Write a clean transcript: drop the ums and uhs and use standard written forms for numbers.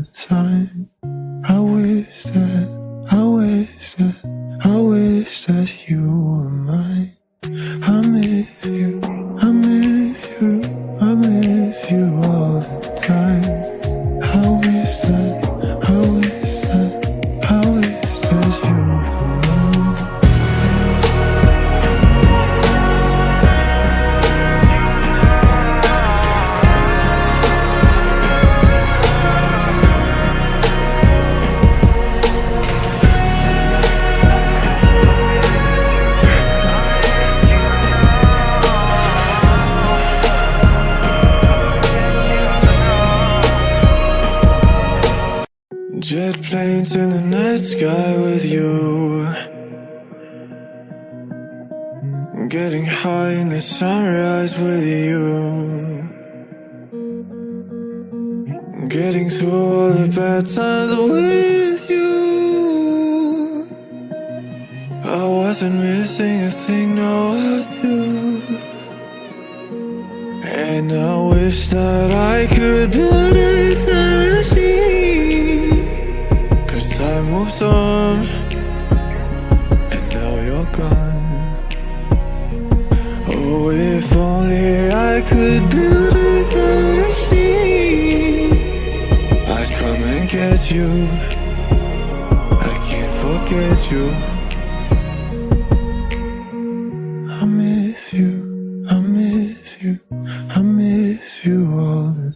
the time. I wish that you were mine. I miss you, I miss you, I miss you all the time. I wish that you were mine. Jet planes in the night sky with you, getting high in the sunrise with you, getting through all the bad times with you. I wasn't missing a thing, no I do. And I wish that I could build a time machine, 'cause time moves on, and now you're gone. Oh, if only I could build a time machine, I'd come and get you. I can't forget you. I miss you, I miss you, I miss you all the